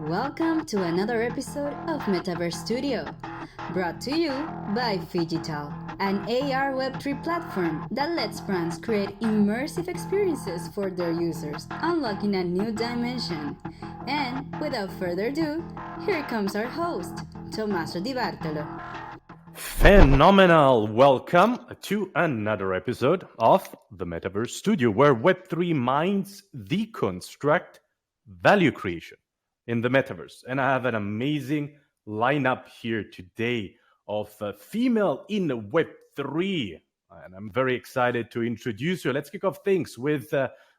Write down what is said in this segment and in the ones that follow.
Welcome to another episode of Metaverse Studio, brought to you by Phygtl, an AR Web3 platform that lets brands create immersive experiences for their users, unlocking a new dimension. And without further ado, here comes our host, Tommaso Di Bartolo. Phenomenal! Welcome to another episode of the Metaverse Studio, where Web3 minds deconstruct value creation in the Metaverse. And I have an amazing lineup here today of female in Web3. And I'm very excited to introduce you. Let's kick off things with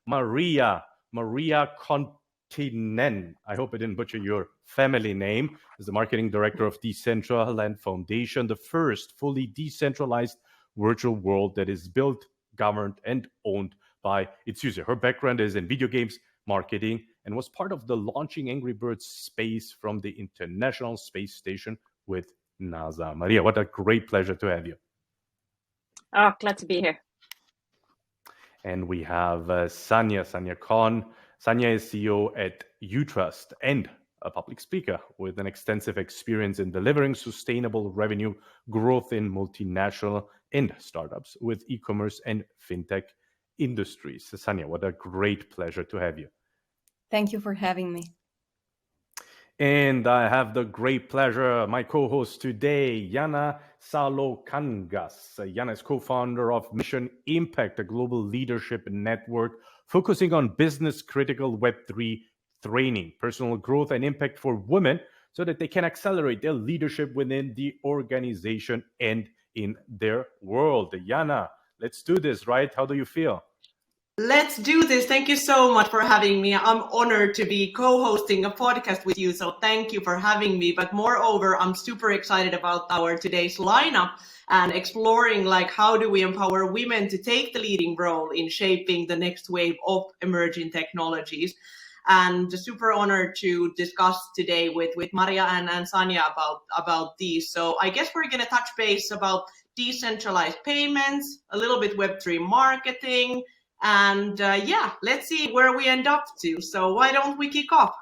Marja Konttinen. I hope I didn't butcher your family name. Is the marketing director of Decentraland Foundation, the first fully decentralized virtual world that is built, governed, and owned by its user. Her background is in video games, marketing, and was part of the launching Angry Birds space from the International Space Station with NASA. Marja, what a great pleasure to have you. Oh, glad to be here. And we have Sanja Kon. Sanja is CEO at UTRUST and a public speaker with an extensive experience in delivering sustainable revenue growth in multinational and startups with e-commerce and fintech industries. Sanja, what a great pleasure to have you. Thank you for having me. And I have the great pleasure, my co-host today, Janna Salokangas. Janna is co-founder of Mission Impact, a global leadership network focusing on business-critical Web3 training, personal growth, and impact for women so that they can accelerate their leadership within the organization and in their world. Janna, let's do this, right? How do you feel? Let's do this. Thank you so much for having me. I'm honored to be co-hosting a podcast with you, so thank you for having me. But moreover, I'm super excited about our today's lineup and exploring how do we empower women to take the leading role in shaping the next wave of emerging technologies. And super honored to discuss today with Marja and Sanja about these. So I guess we're going to touch base about decentralized payments, a little bit Web3 marketing, and let's see where we end up to. So why don't we kick off?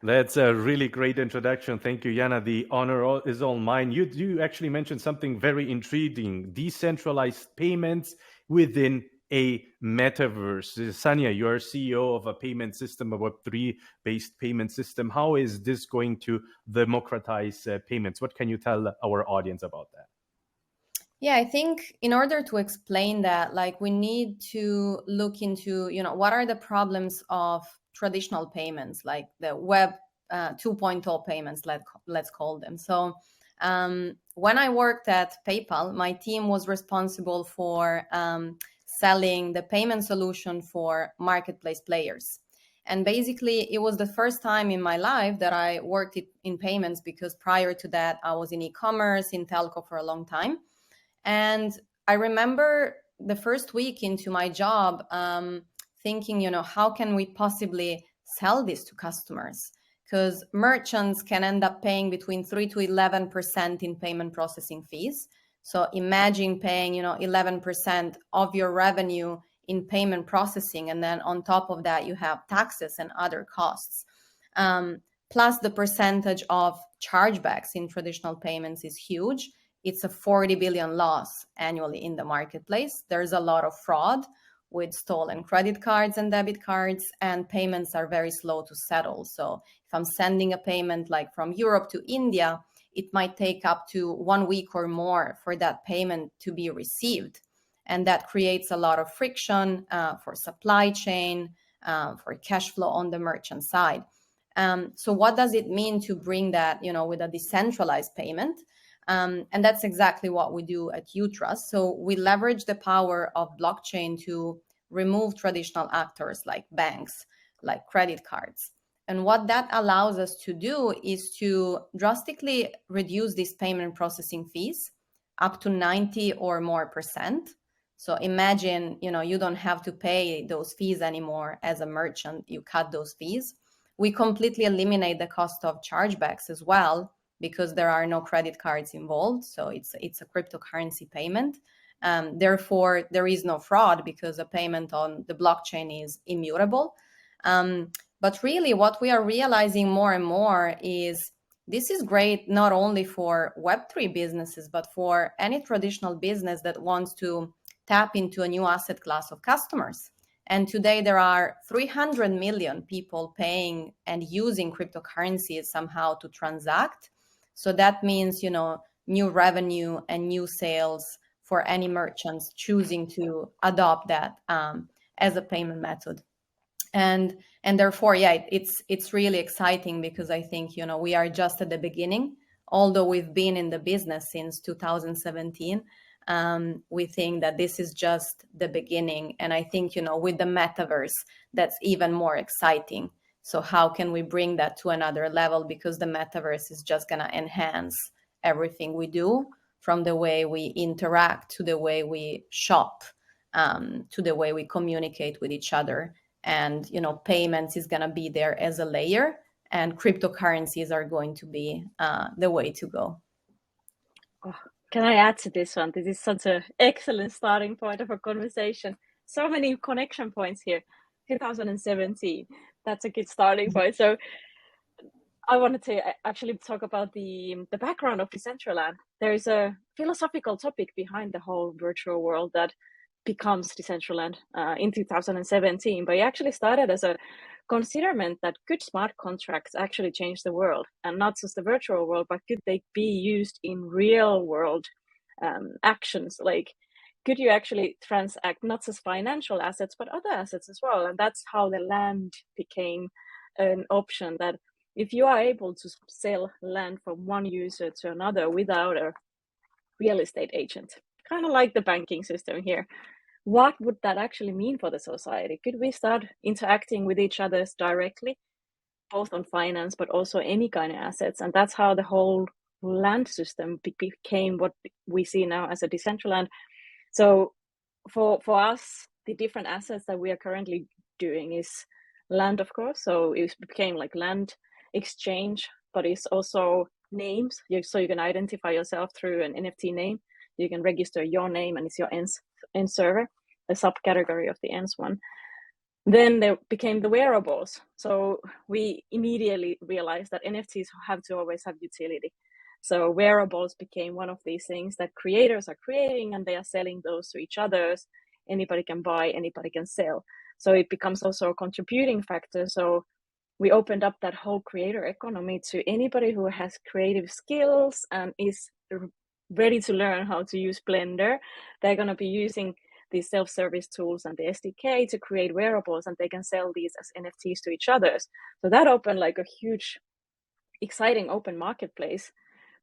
That's a really great introduction. Thank you, Janna. The honor is all mine. You actually mentioned something very intriguing, decentralized payments within a metaverse. Sanja, you are CEO of a payment system, a Web3-based payment system. How is this going to democratize payments? What can you tell our audience about that? Yeah, I think in order to explain that, we need to look into, what are the problems of traditional payments, like the Web 2.0 payments, let's call them. So when I worked at PayPal, my team was responsible for selling the payment solution for marketplace players. And basically, it was the first time in my life that I worked in payments, because prior to that, I was in e-commerce, in telco for a long time. And I remember the first week into my job thinking, how can we possibly sell this to customers? Because merchants can end up paying between 3 to 11% in payment processing fees. So imagine paying, 11% of your revenue in payment processing. And then on top of that, you have taxes and other costs. Plus the percentage of chargebacks in traditional payments is huge. It's a 40 billion loss annually in the marketplace. There's a lot of fraud with stolen credit cards and debit cards, and payments are very slow to settle. So if I'm sending a payment from Europe to India, it might take up to 1 week or more for that payment to be received. And that creates a lot of friction for supply chain, for cash flow on the merchant side. So what does it mean to bring that, with a decentralized payment? And that's exactly what we do at UTRUST. So we leverage the power of blockchain to remove traditional actors like banks, like credit cards. And what that allows us to do is to drastically reduce these payment processing fees up to 90 or more %. So imagine, you don't have to pay those fees anymore as a merchant. You cut those fees. We completely eliminate the cost of chargebacks as well, because there are no credit cards involved. So it's a cryptocurrency payment. Therefore, there is no fraud, because a payment on the blockchain is immutable. But really what we are realizing more and more is this is great not only for Web3 businesses, but for any traditional business that wants to tap into a new asset class of customers. And today there are 300 million people paying and using cryptocurrencies somehow to transact. So that means, new revenue and new sales for any merchants choosing to adopt that as a payment method. And therefore, it's really exciting because I think, we are just at the beginning. Although we've been in the business since 2017, we think that this is just the beginning. And I think, with the metaverse, that's even more exciting. So how can we bring that to another level? Because the metaverse is just going to enhance everything we do, from the way we interact to the way we shop, to the way we communicate with each other. And, payments is going to be there as a layer, and cryptocurrencies are going to be the way to go. Oh, can I add to this one? This is such an excellent starting point of a conversation. So many connection points here. 2017, that's a good starting point. So I wanted to actually talk about the background of Decentraland. There is a philosophical topic behind the whole virtual world that becomes Decentraland in 2017, but it actually started as a considerment that could smart contracts actually change the world, and not just the virtual world, but could they be used in real world actions? Like, could you actually transact not just financial assets, but other assets as well? And that's how the land became an option, that if you are able to sell land from one user to another without a real estate agent, kind of like the banking system here, what would that actually mean for the society? Could we start interacting with each other directly, both on finance, but also any kind of assets? And that's how the whole land system became what we see now as a Decentraland. So for us, the different assets that we are currently doing is land, of course. So it became like land exchange, but it's also names. So you can identify yourself through an NFT name. You can register your name, and it's your end server, a subcategory of the ends one. Then there became the wearables. So we immediately realized that NFTs have to always have utility. So wearables became one of these things that creators are creating, and they are selling those to each other. Anybody can buy, anybody can sell. So it becomes also a contributing factor. So we opened up that whole creator economy to anybody who has creative skills and is ready to learn how to use Blender. They're going to be using these self-service tools and the SDK to create wearables, and they can sell these as NFTs to each other. So that opened like a huge, exciting open marketplace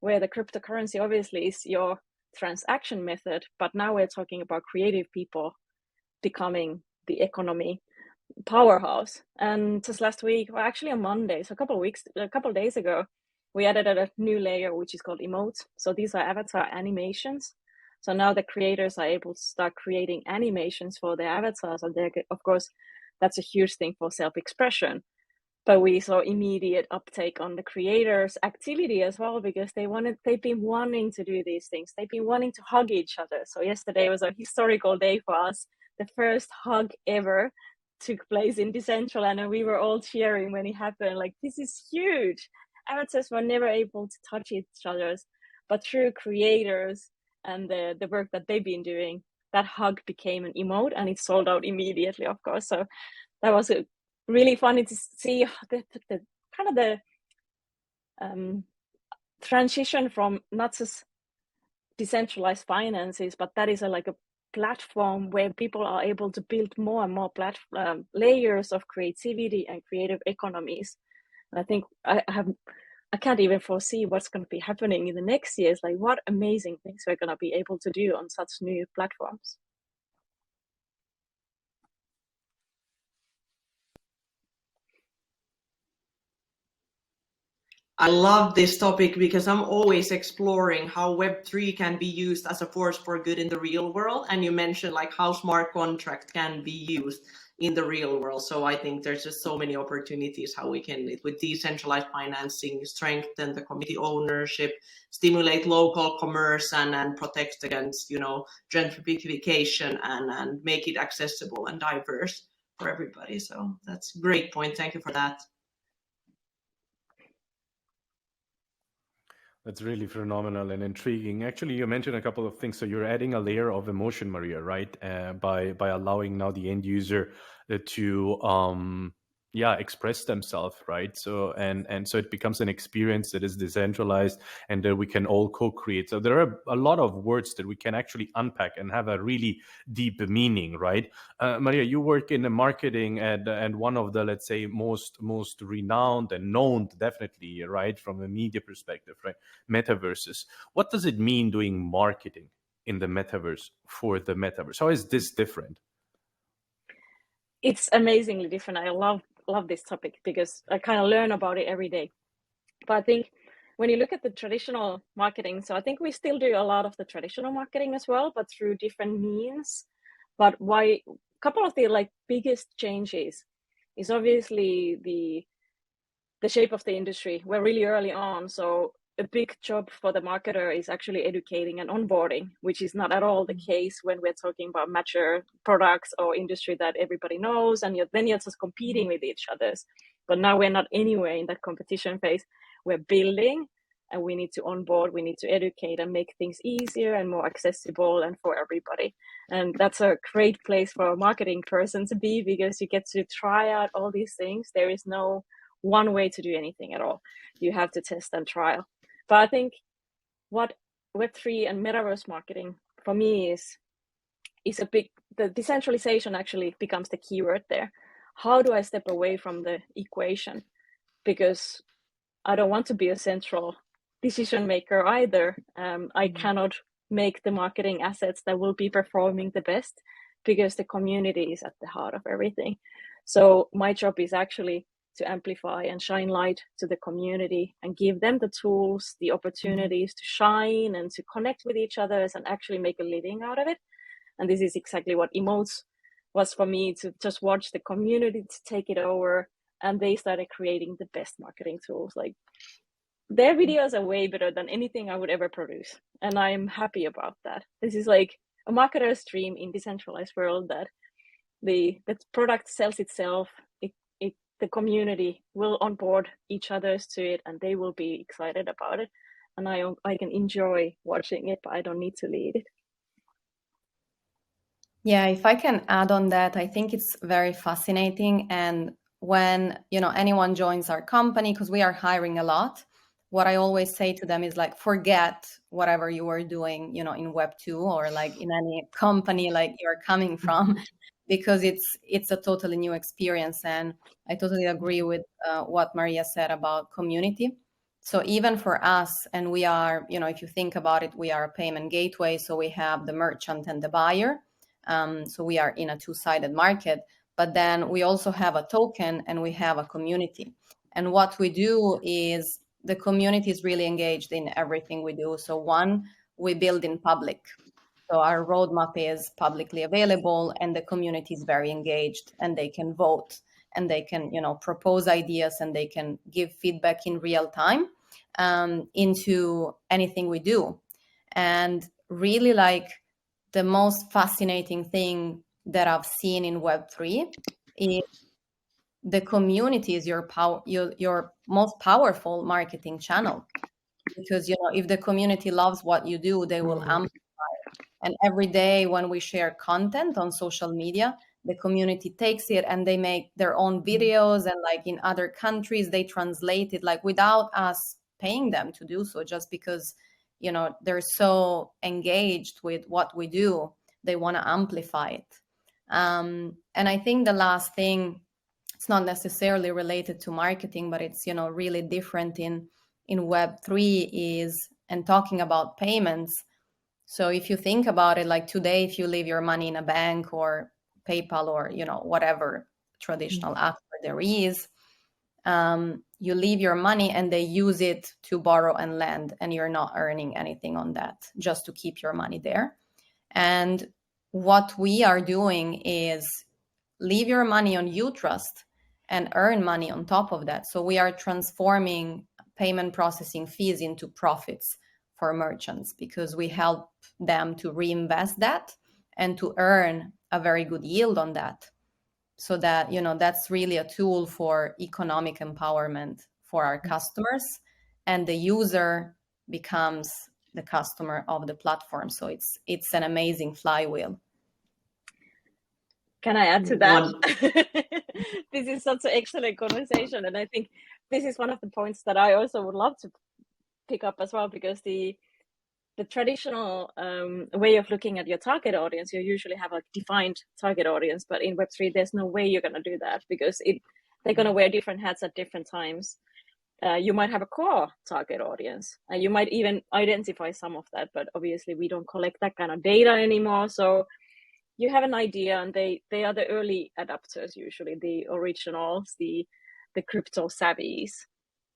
where the cryptocurrency obviously is your transaction method, but now we're talking about creative people becoming the economy powerhouse. And just last week, or actually on Monday, so a couple of days ago, we added a new layer which is called emotes. So these are avatar animations. So now the creators are able to start creating animations for their avatars, and of course that's a huge thing for self-expression. But we saw immediate uptake on the creators' activity as well, because they've been wanting to do these things. They've been wanting to hug each other. So yesterday was a historical day for us. The first hug ever took place in Decentraland, and we were all cheering when it happened. Like, this is huge. Avatars were never able to touch each other, but through creators and the work that they've been doing, that hug became an emote, and it sold out immediately, of course. So that was really funny to see the kind of the transition from not just decentralized finances, but that is like a platform where people are able to build more and more layers of creativity and creative economies. And I think I can't even foresee what's going to be happening in the next years. Like, what amazing things we're going to be able to do on such new platforms. I love this topic because I'm always exploring how Web3 can be used as a force for good in the real world. And you mentioned like how smart contract can be used in the real world. So I think there's just so many opportunities how we can, with decentralized financing, strengthen the community ownership, stimulate local commerce, and protect against, gentrification and make it accessible and diverse for everybody. So that's a great point. Thank you for that. That's really phenomenal and intriguing. Actually, you mentioned a couple of things. So you're adding a layer of emotion, Maria, right? By allowing now the end user to express themselves, right? So and so it becomes an experience that is decentralized and that we can all co-create. So there are a lot of words that we can actually unpack and have a really deep meaning, right? Maria, you work in the marketing and one of the, let's say, most renowned and known, definitely, right, from a media perspective, right? Metaverses. What does it mean doing marketing in the metaverse for the metaverse? How is this different? It's amazingly different. I love this topic because I kind of learn about it every day. But I think when you look at the traditional marketing, so I think we still do a lot of the traditional marketing as well, but through different means. But a couple of the biggest changes is obviously the shape of the industry. We're really early on, so a big job for the marketer is actually educating and onboarding, which is not at all the case when we're talking about mature products or industry that everybody knows, and then you're just competing with each other's. But now we're not anywhere in that competition phase. We're building, and we need to onboard, we need to educate and make things easier and more accessible and for everybody. And that's a great place for a marketing person to be, because you get to try out all these things. There is no one way to do anything at all. You have to test and trial. But I think what Web3 and metaverse marketing for me is the decentralization actually becomes the keyword there. How do I step away from the equation? Because I don't want to be a central decision maker either. I cannot make the marketing assets that will be performing the best, because the community is at the heart of everything. So my job is actually to amplify and shine light to the community and give them the tools, the opportunities to shine and to connect with each other and actually make a living out of it. And this is exactly what Emotes was for me, to just watch the community to take it over. And they started creating the best marketing tools. Like, their videos are way better than anything I would ever produce. And I'm happy about that. This is like a marketer's dream in decentralized world, that the product sells itself. The community will onboard each other's to it, and they will be excited about it. And I can enjoy watching it, but I don't need to lead it. Yeah, if I can add on that, I think it's very fascinating. And when anyone joins our company, because we are hiring a lot, what I always say to them is like, forget whatever you were doing, in Web2 or like in any company like you're coming from, because it's a totally new experience. And I totally agree with what Maria said about community. So even for us, and we are, if you think about it, we are a payment gateway. So we have the merchant and the buyer. So we are in a two-sided market, but then we also have a token and we have a community. And what we do is the community is really engaged in everything we do. So one, we build in public. So our roadmap is publicly available, and the community is very engaged, and they can vote, and they can, propose ideas, and they can give feedback in real time into anything we do. And really, like, the most fascinating thing that I've seen in Web3 is the community is your most powerful marketing channel. Because, if the community loves what you do, they will amplify it. And every day when we share content on social media, the community takes it and they make their own videos, and like in other countries, they translate it like without us paying them to do so, just because they're so engaged with what we do, they want to amplify it. And I think the last thing, it's not necessarily related to marketing, but it's really different in Web3 is, and talking about payments. So if you think about it, like today, if you leave your money in a bank or PayPal or whatever traditional app there is, you leave your money and they use it to borrow and lend, and you're not earning anything on that, just to keep your money there. And what we are doing is leave your money on UTRUST and earn money on top of that. So we are transforming payment processing fees into profits for merchants, because we help them to reinvest that and to earn a very good yield on that. so that, that's really a tool for economic empowerment for our customers, and the user becomes the customer of the platform. So it's an amazing flywheel. Can I add to that? This is such an excellent conversation, and I think this is one of the points that I also would love to pick up as well, because the traditional way of looking at your target audience, you usually have a defined target audience, but in Web3, there's no way you're going to do that, because they're going to wear different hats at different times. You might have a core target audience, and you might even identify some of that, but obviously we don't collect that kind of data anymore. So you have an idea, and they are the early adopters, usually the originals, the crypto savvies.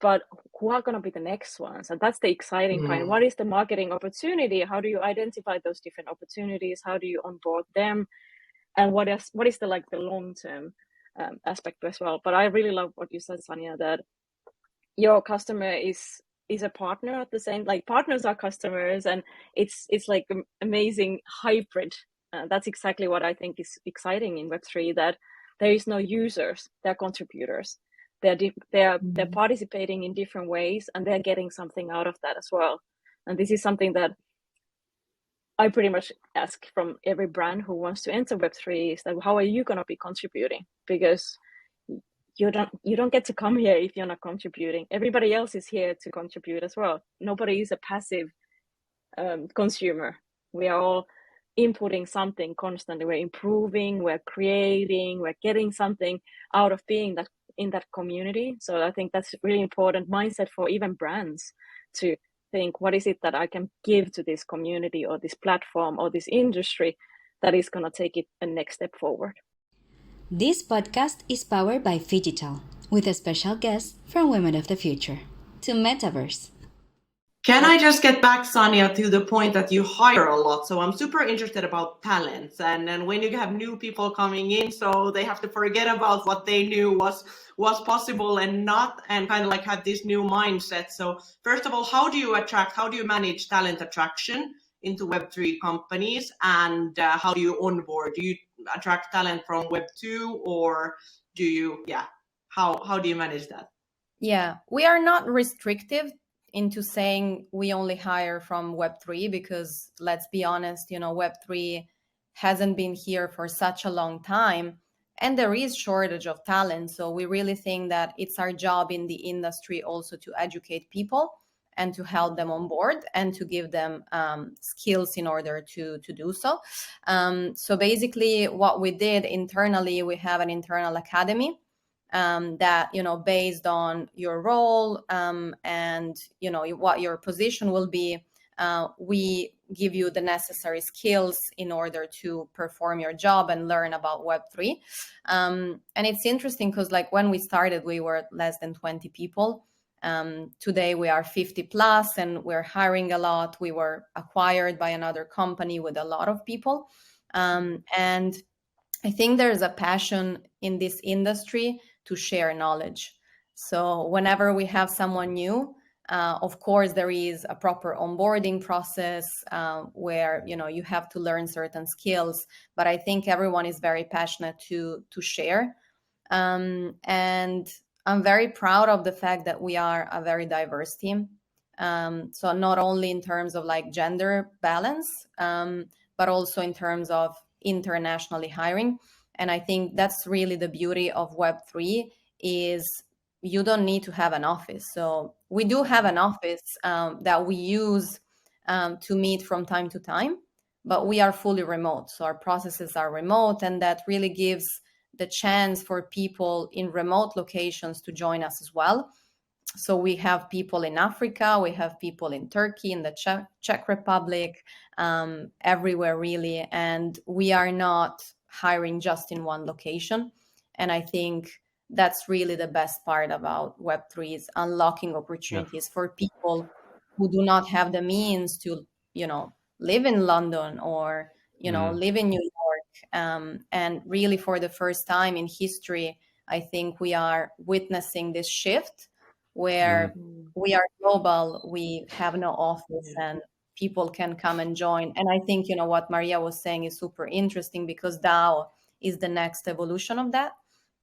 But who are going to be the next ones? And that's the exciting part. What is the marketing opportunity? How do you identify those different opportunities? How do you onboard them? And what is the long-term aspect as well? But I really love what you said, Sanja, that your customer is a partner at the same, like partners are customers, and it's like an amazing hybrid. That's exactly what I think is exciting in Web3, that there is no users, they're contributors. They're participating in different ways, and they're getting something out of that as well. And this is something that I pretty much ask from every brand who wants to enter Web3, is that how are you going to be contributing? Because you don't get to come here if you're not contributing. Everybody else is here to contribute as well. Nobody is a passive consumer. We are all inputting something constantly. We're improving, we're creating, we're getting something out of being that in that community. So I think that's really important mindset for even brands to think, what is it that I can give to this community or this platform or this industry that is going to take it a next step forward. This podcast is powered by Phygtl, with a special guest from Women of the Future. To Metaverse. Can I just get back, Sanja, to the point that you hire a lot? So I'm super interested about talents, and when you have new people coming in, so they have to forget about what they knew was possible and not, and kind of like have this new mindset. So first of all, how do you manage talent attraction into Web3 companies, and how do you onboard? Do you attract talent from Web2, or do you, how do you manage that? Yeah, we are not restrictive into saying we only hire from Web3, because let's be honest, Web3 hasn't been here for such a long time, and there is shortage of talent. So we really think that it's our job in the industry also to educate people and to help them on board and to give them skills in order to do so. So basically what we did internally, we have an internal academy that, based on your role and, what your position will be, we give you the necessary skills in order to perform your job and learn about Web3. And it's interesting because when we started, we were less than 20 people. Today we are 50 plus, and we're hiring a lot. We were acquired by another company with a lot of people. And I think there's a passion in this industry to share knowledge. So whenever we have someone new, of course, there is a proper onboarding process where, you have to learn certain skills, but I think everyone is very passionate to share. And I'm very proud of the fact that we are a very diverse team. So not only in terms of gender balance, but also in terms of internationally hiring. And I think that's really the beauty of Web3, is you don't need to have an office. So we do have an office that we use to meet from time to time, but we are fully remote. So our processes are remote, and that really gives the chance for people in remote locations to join us as well. So we have people in Africa, we have people in Turkey, in the Czech Republic, everywhere really. And we are not hiring just in one location. And I think that's really the best part about Web3, is unlocking opportunities for people who do not have the means to, live in London or, live in New York. And really for the first time in history, I think we are witnessing this shift where we are global, we have no office, and people can come and join. And I think, what Maria was saying is super interesting, because DAO is the next evolution of that.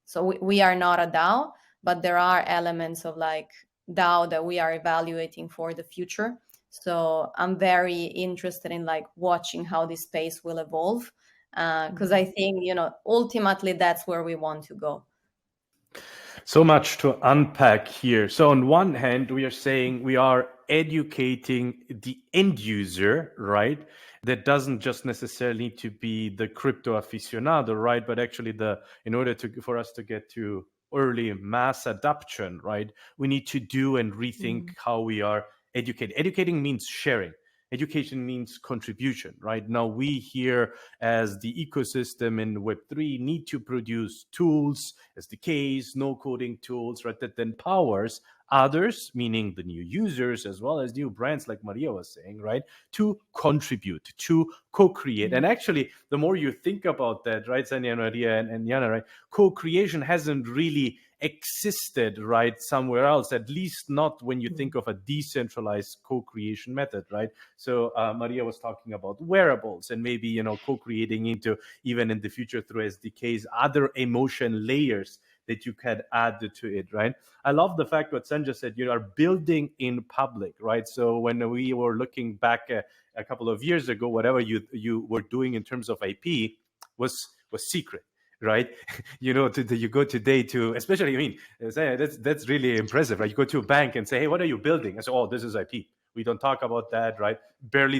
So we are not a DAO, but there are elements of like DAO that we are evaluating for the future. So I'm very interested in like watching how this space will evolve, because I think, you know, ultimately that's where we want to go. So much to unpack here. So on one hand, we are saying we are educating the end user, right? That doesn't just necessarily need to be the crypto aficionado, right? But actually in order for us to get to early mass adoption, right? We need to do and rethink how we are educating. Educating means sharing. Education means contribution, right? Now we here as the ecosystem in Web3 need to produce tools, SDKs, no coding tools, right? That then powers others, meaning the new users, as well as new brands like Maria was saying, right? To contribute, to co-create. And actually, the more you think about that, right, Sanja and Maria and Janna, right? Co-creation hasn't really existed, right, somewhere else, at least not when you think of a decentralized co-creation method, right? So Maria was talking about wearables and maybe, you know, co-creating into, even in the future through SDKs, other emotion layers that you can add to it, right? I love the fact what Sanja said, you are building in public, right? So when we were looking back a couple of years ago, whatever you were doing in terms of IP was secret, right? You know, you go today to, especially, I mean, that's really impressive, right? You go to a bank and say, hey, what are you building? I say, oh, this is IP. We don't talk about that, right? It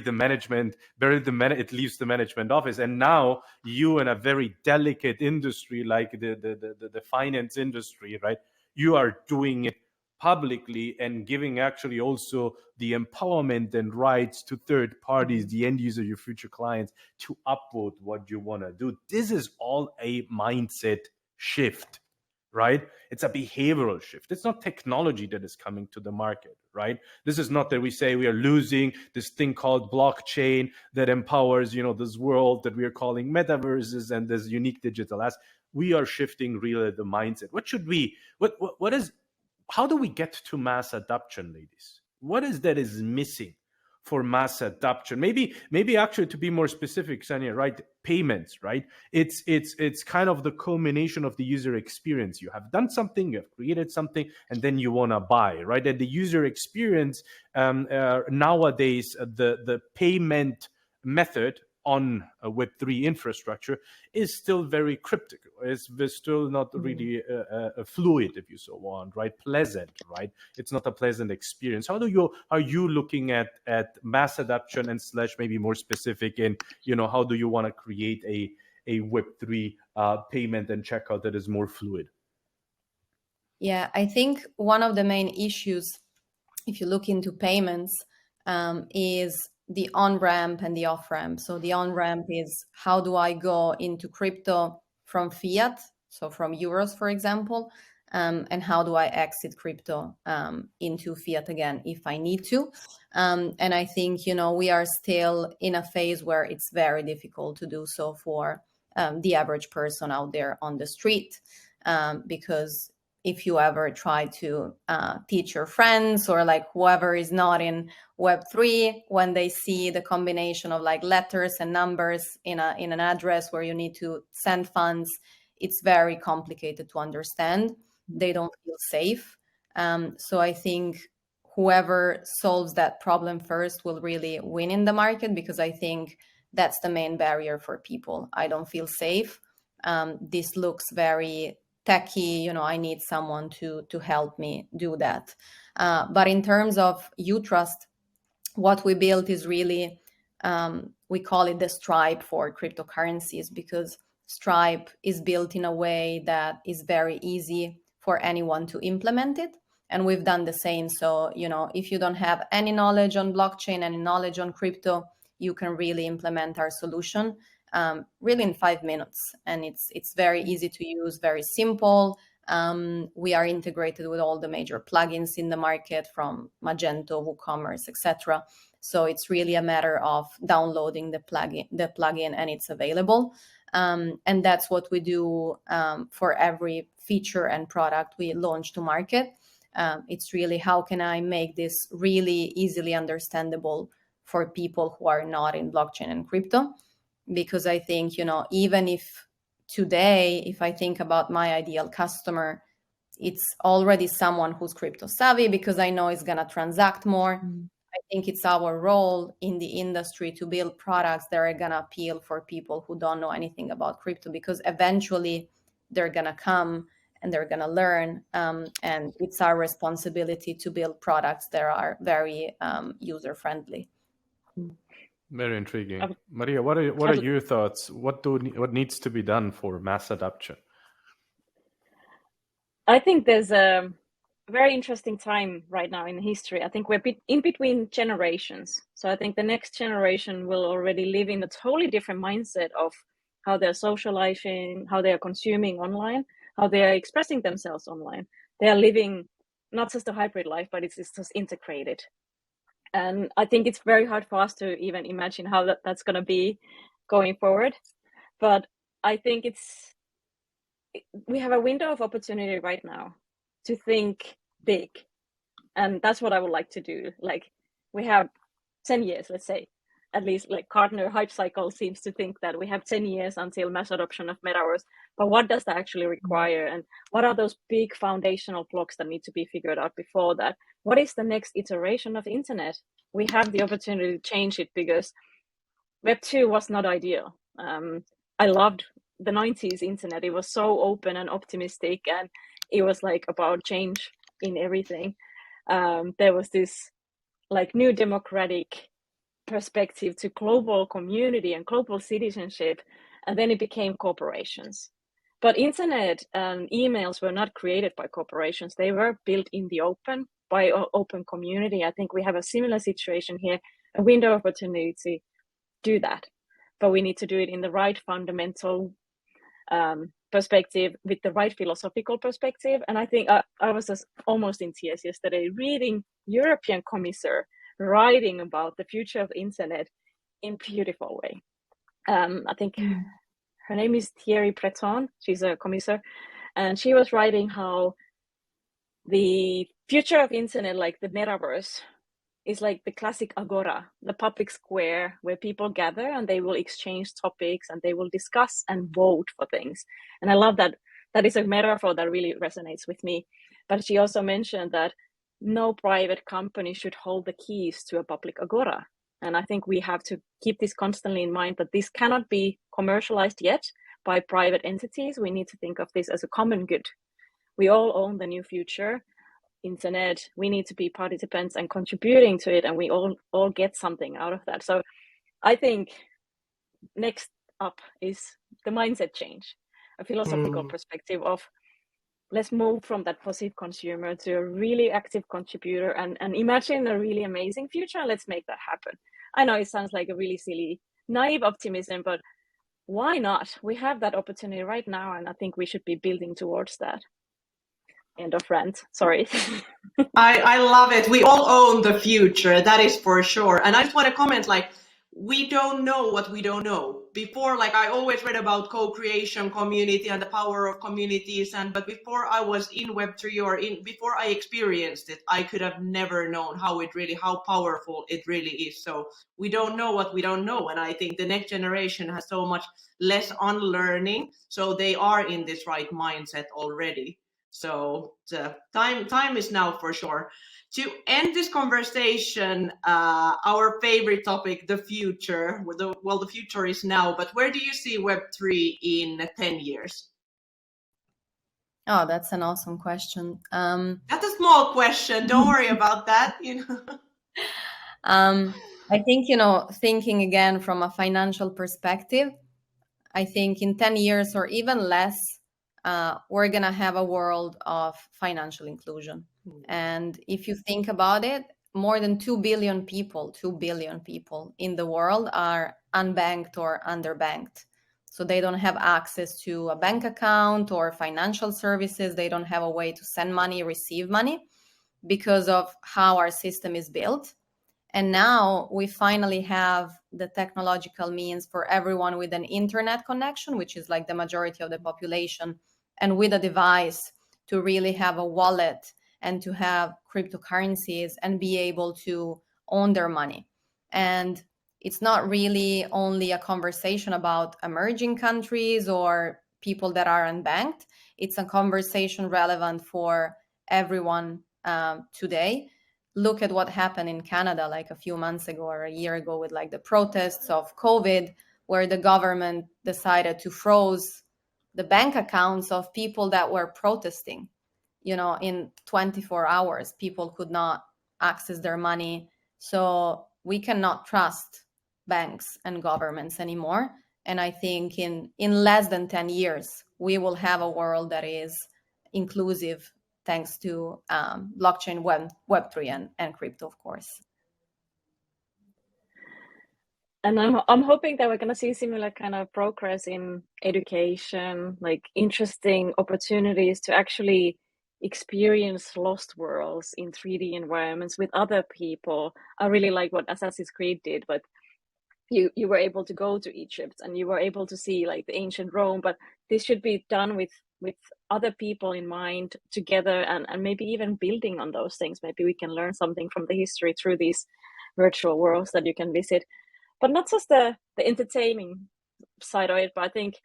leaves the management office. And now you in a very delicate industry like the finance industry, right? You are doing it publicly and giving actually also the empowerment and rights to third parties, the end user, your future clients, to upvote what you want to do. This is all a mindset shift, right? It's a behavioral shift. It's not technology that is coming to the market, right? This is not that we say we are losing this thing called blockchain that empowers, you know, this world that we are calling metaverses and this unique digital asset. We are shifting really the mindset. How do we get to mass adoption, ladies? What is missing for mass adoption? Maybe actually, to be more specific, Sanja, right? Payments, right? It's kind of the culmination of the user experience. You have done something, you have created something, and then you want to buy, right? And the user experience nowadays, the payment method on a Web3 infrastructure is still very cryptic. It's still not really fluid, if you so want, right? Pleasant, right? It's not a pleasant experience. Are you looking at mass adoption and / maybe more specific in, you know, how do you want to create a Web3 payment and checkout that is more fluid? Yeah, I think one of the main issues, if you look into payments, is the on-ramp and the off-ramp. So the on-ramp is, how do I go into crypto from fiat, so from euros, for example, and how do I exit crypto into fiat again if I need to. And I think, you know, we are still in a phase where it's very difficult to do so for the average person out there on the street, because if you ever try to teach your friends or like whoever is not in Web3, when they see the combination of like letters and numbers in an address where you need to send funds, it's very complicated to understand. They don't feel safe. So I think whoever solves that problem first will really win in the market, because I think that's the main barrier for people. I don't feel safe. This looks very techie, you know, I need someone to help me do that. But in terms of UTRUST, what we built is really, we call it the Stripe for cryptocurrencies, because Stripe is built in a way that is very easy for anyone to implement it. And we've done the same. So, you know, if you don't have any knowledge on blockchain, any knowledge on crypto, you can really implement our solution really in 5 minutes. And it's very easy to use, very simple. We are integrated with all the major plugins in the market, from Magento, WooCommerce, etc. So it's really a matter of downloading the plugin and it's available. And that's what we do for every feature and product we launch to market. It's really, how can I make this really easily understandable for people who are not in blockchain and crypto? Because I think, you know, even if today, if I think about my ideal customer, it's already someone who's crypto savvy because I know it's going to transact more. I think it's our role in the industry to build products that are going to appeal for people who don't know anything about crypto, because eventually they're going to come and they're going to learn. And it's our responsibility to build products that are very user-friendly. Very intriguing. Maria, what are your thoughts? What needs to be done for mass adoption? I think there's a very interesting time right now in history. I think we're in between generations. So I think the next generation will already live in a totally different mindset of how they're socializing, how they are consuming online, how they are expressing themselves online. They are living not just a hybrid life, but it's just integrated. And I think it's very hard for us to even imagine how that's going to be going forward. But I think we have a window of opportunity right now to think big. And that's what I would like to do. Like, we have 10 years, let's say, at least. Like Gartner Hype Cycle seems to think that we have 10 years until mass adoption of Metaverse. But what does that actually require? And what are those big foundational blocks that need to be figured out before that? What is the next iteration of internet? We have the opportunity to change it, because Web 2 was not ideal. I loved the 90s internet. It was so open and optimistic, and it was like about change in everything. There was this like new democratic perspective to global community and global citizenship, and then it became corporations. But internet and emails were not created by corporations. They were built in the open by open community. I think we have a similar situation here, a window of opportunity to do that. But we need to do it in the right fundamental perspective, with the right philosophical perspective. And I think I was just almost in tears yesterday reading European Commissioner writing about the future of the internet in beautiful way. I think her name is Thierry Breton. She's a commissioner, and she was writing how the future of internet, like the metaverse, is like the classic agora, the public square where people gather and they will exchange topics and they will discuss and vote for things. And I love that. That is a metaphor that really resonates with me. But she also mentioned that no private company should hold the keys to a public agora. And I think we have to keep this constantly in mind, that this cannot be commercialized yet by private entities. We need to think of this as a common good. We all own the new future internet. We need to be participants and contributing to it, and we all get something out of that. So I think next up is the mindset change, a philosophical perspective of let's move from that passive consumer to a really active contributor and imagine a really amazing future, and let's make that happen. I know it sounds like a really silly, naive optimism, but why not? We have that opportunity right now, and I think we should be building towards that. End of rant. Sorry. I love it. We all own the future, that is for sure. And I just want to comment, like, we don't know what we don't know. Before, like, I always read about co-creation, community, and the power of communities. But before I was in Web3 or before I experienced it, I could have never known how powerful it really is. So we don't know what we don't know. And I think the next generation has so much less unlearning. So they are in this right mindset already. So the time is now for sure. To end this conversation, our favorite topic, the future. Well, the future is now, but where do you see Web3 in 10 years? Oh, that's an awesome question. That's a small question. Don't worry about that. I think, thinking again from a financial perspective, I think in 10 years or even less, we're going to have a world of financial inclusion. And if you think about it, more than 2 billion people in the world are unbanked or underbanked. So they don't have access to a bank account or financial services. They don't have a way to send money, receive money, because of how our system is built. And now we finally have the technological means for everyone with an internet connection, which is like the majority of the population, and with a device to really have a wallet and to have cryptocurrencies and be able to own their money. And it's not really only a conversation about emerging countries or people that are unbanked. It's a conversation relevant for everyone today. Look at what happened in Canada like a few months ago or a year ago with like the protests of COVID, where the government decided to froze the bank accounts of people that were protesting. In 24 hours, people could not access their money. So we cannot trust banks and governments anymore. And I think in less than 10 years, we will have a world that is inclusive thanks to blockchain, Web3 and crypto, of course. And I'm hoping that we're going to see similar kind of progress in education, like interesting opportunities to actually experience lost worlds in 3D environments with other people. I really like what Assassin's Creed did, but you were able to go to Egypt and you were able to see like the ancient Rome, but this should be done with other people in mind together, and maybe even building on those things. Maybe we can learn something from the history through these virtual worlds that you can visit. But not just the entertaining side of it, but I think,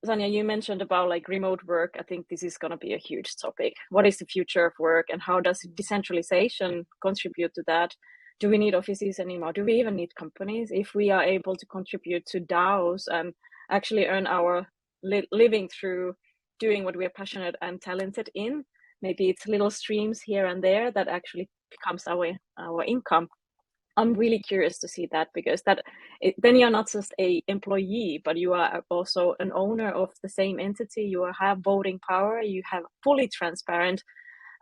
Sanja, you mentioned about like remote work. I think this is going to be a huge topic. What is the future of work and how does decentralization contribute to that? Do we need offices anymore? Do we even need companies? If we are able to contribute to DAOs and actually earn our living through doing what we are passionate and talented in, maybe it's little streams here and there that actually becomes our income. I'm really curious to see that, because then you're not just a employee, but you are also an owner of the same entity. You have voting power. You have fully transparent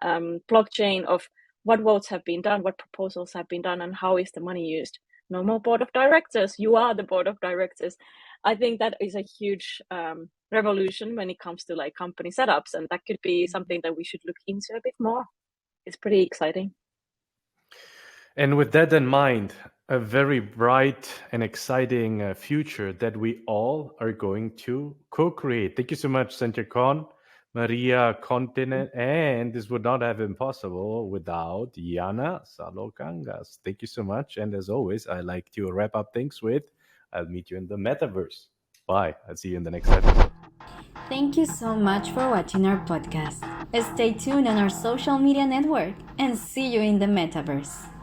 blockchain of what votes have been done, what proposals have been done, and how is the money used. No more board of directors. You are the board of directors. I think that is a huge revolution when it comes to like company setups, and that could be something that we should look into a bit more. It's pretty exciting. And with that in mind, a very bright and exciting future that we all are going to co-create. Thank you so much, Sanja Kon, Marja Konttinen, and this would not have been possible without Janna Salokangas. Thank you so much. And as always, I like to wrap up things with, I'll meet you in the metaverse. Bye. I'll see you in the next episode. Thank you so much for watching our podcast. Stay tuned on our social media network and see you in the metaverse.